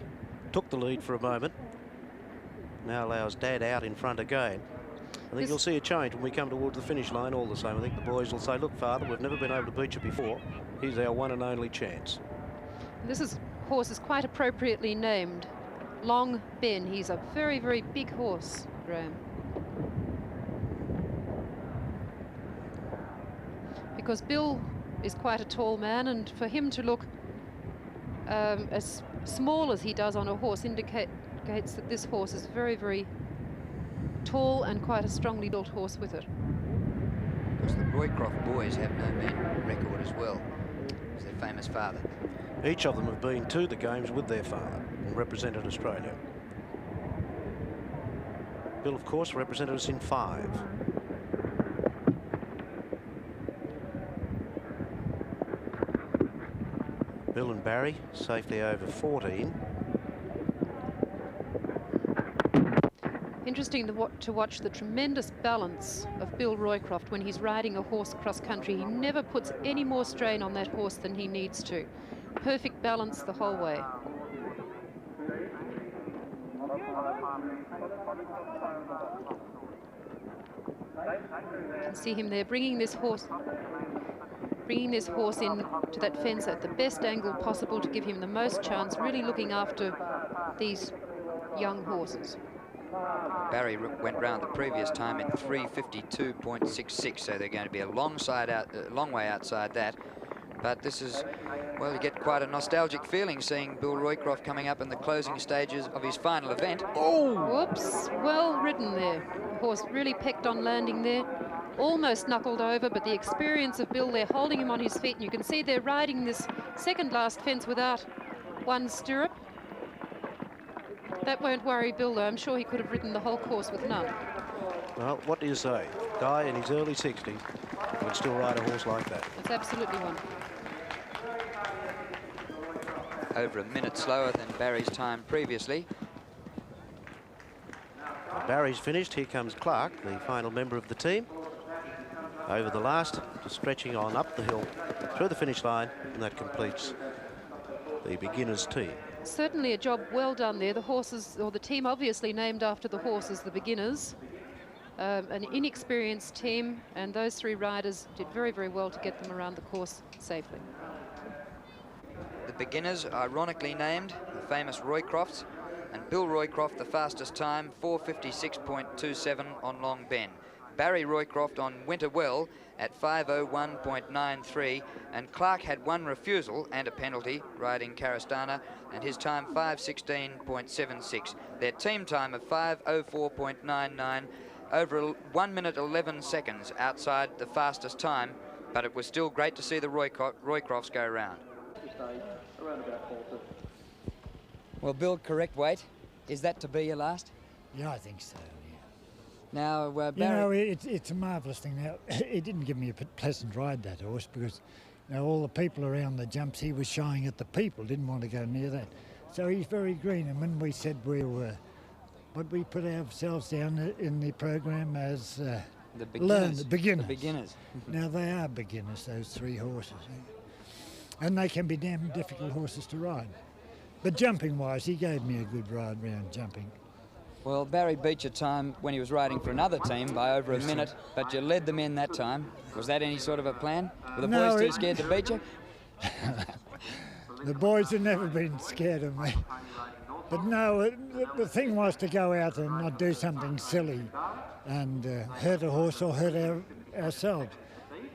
took the lead for a moment. Now allows Dad out in front again. I think you'll see a change when we come towards the finish line all the same. I think the boys will say, look, Father, we've never been able to beat you before. Here's our one and only chance. Horse is quite appropriately named Long Ben. He's a very, very big horse, Graham. Because Bill is quite a tall man, and for him to look as small as he does on a horse indicates that this horse is very, very tall and quite a strongly built horse with it. Because the Roycroft boys have no mean record as well as their famous father. Each of them have been to the games with their father and represented Australia. Bill, of course, represented us in 5. Bill and Barry safely over 14. Interesting to watch the tremendous balance of Bill Roycroft when he's riding a horse cross country. He never puts any more strain on that horse than he needs to. Perfect balance the whole way. You can see him there bringing this horse in to that fence at the best angle possible to give him the most chance, really looking after these young horses. Barry went round the previous time in 3:52.66, so they're going to be a long way outside that. But this is, well, you get quite a nostalgic feeling seeing Bill Roycroft coming up in the closing stages of his final event. Oh! Whoops, well ridden there. The horse really pecked on landing there. Almost knuckled over, but the experience of Bill there holding him on his feet, and you can see they're riding this second last fence without one stirrup. That won't worry Bill, though. I'm sure he could have ridden the whole course with none. Well, what do you say? Guy in his early 60s would still ride a horse like that. It's absolutely one. Over a minute slower than Barry's time previously. Barry's finished. Here comes Clark, the final member of the team. Over the last, just stretching on up the hill through the finish line, and that completes the beginners team. Certainly a job well done there. The horses, or the team obviously named after the horses, the beginners. An inexperienced team, and those 3 riders did very, very well to get them around the course safely. The beginners, ironically named the famous Roycrofts, and Bill Roycroft, the fastest time, 4:56.27 on Long Ben. Barry Roycroft on Winter Well at 5:01.93, and Clark had 1 refusal and a penalty riding Karastana, and his time 5:16.76. Their team time of 5:04.99, over 1 minute 11 seconds outside the fastest time, but it was still great to see the Roycrofts go round. Well, Bill, correct weight. Is that to be your last? Yeah, I think so, yeah. Now, Barry... You know, it's a marvellous thing. Now, it didn't give me a pleasant ride, that horse, because, you know, all the people around the jumps, he was shying at the people, didn't want to go near that. So he's very green, and when we said we were... But we put ourselves down in the program as... the beginners. The beginners. The beginners. Now, they are beginners, those 3 horses. And they can be damn difficult horses to ride. But jumping-wise, he gave me a good ride round jumping. Well, Barry beat your time when he was riding for another team by over a minute, but you led them in that time. Was that any sort of a plan? Were the boys too scared to beat you? The boys have never been scared of me. But no, the thing was to go out and not do something silly and hurt a horse or hurt ourselves.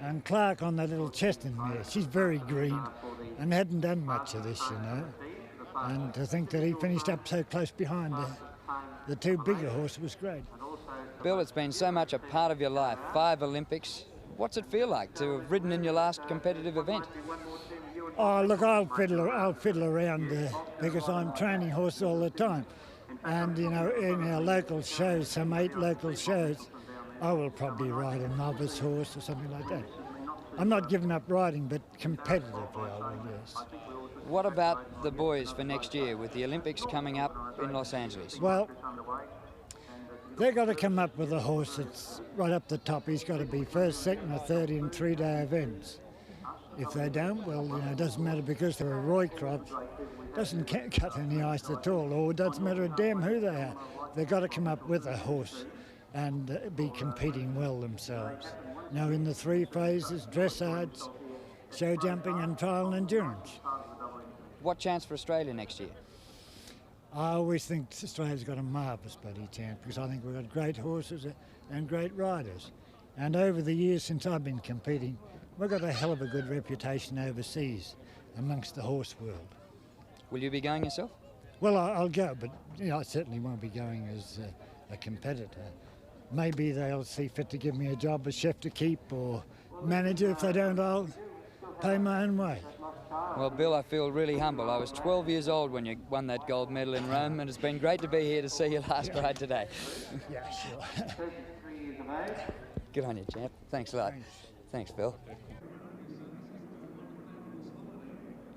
And Clark on that little Cheston mare, she's very green and hadn't done much of this, you know. And to think that he finished up so close behind the 2 bigger horses was great. Bill, it's been so much a part of your life, 5 Olympics. What's it feel like to have ridden in your last competitive event? Oh, look, I'll fiddle around because I'm training horses all the time. And, you know, in our local shows, some 8 local shows, I will probably ride a novice horse or something like that. I'm not giving up riding, but competitively I will, yes. What about the boys for next year with the Olympics coming up in Los Angeles? Well, they've got to come up with a horse that's right up the top. He's got to be first, second or third in 3-day events. If they don't, well, you know, it doesn't matter because they're a Roycroft. Doesn't cut any ice at all, or it doesn't matter a damn who they are. They've got to come up with a horse and be competing well themselves. Now, in the 3 phases, dressage, show jumping and trial and endurance. What chance for Australia next year? I always think Australia's got a marvellous bloody chance because I think we've got great horses and great riders. And over the years since I've been competing, we've got a hell of a good reputation overseas amongst the horse world. Will you be going yourself? Well, I'll go, but you know, I certainly won't be going as a competitor. maybe they'll see fit to give me a job as chef to keep or manager. If they don't, I'll pay my own way. Well, Bill, I feel really humble. I was 12 years old when you won that gold medal in Rome, and it's been great to be here to see your last ride today. Yeah, sure. Good on you, champ. Thanks a lot. Thanks, Bill.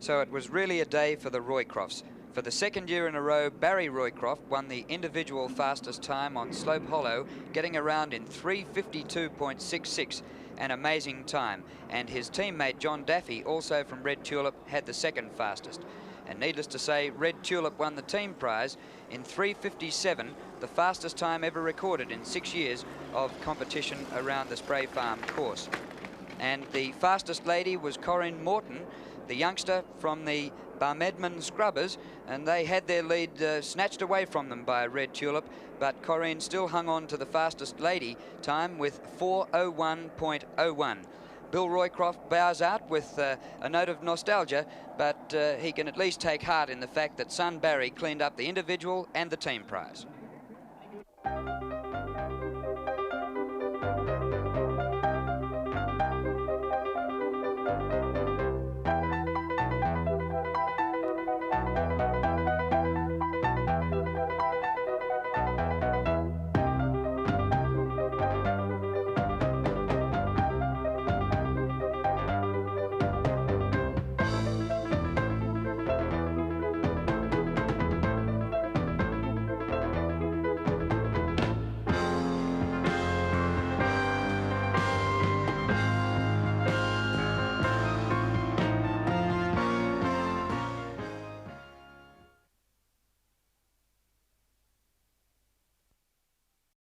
So it was really a day for the Roycrofts. For the second year in a row, Barry Roycroft won the individual fastest time on Slope Hollow, getting around in 3:52.66, an amazing time. And his teammate John Daffy, also from Red Tulip, had the second fastest. And needless to say, Red Tulip won the team prize in 3:57, the fastest time ever recorded in 6 years of competition around the Spray Farm course. And the fastest lady was Corinne Morton, the youngster from the Barmedman Scrubbers, and they had their lead snatched away from them by Red Tulip, but Corinne still hung on to the fastest lady time with 4:01.01. Bill Roycroft bows out with a note of nostalgia, but he can at least take heart in the fact that son Barry cleaned up the individual and the team prize.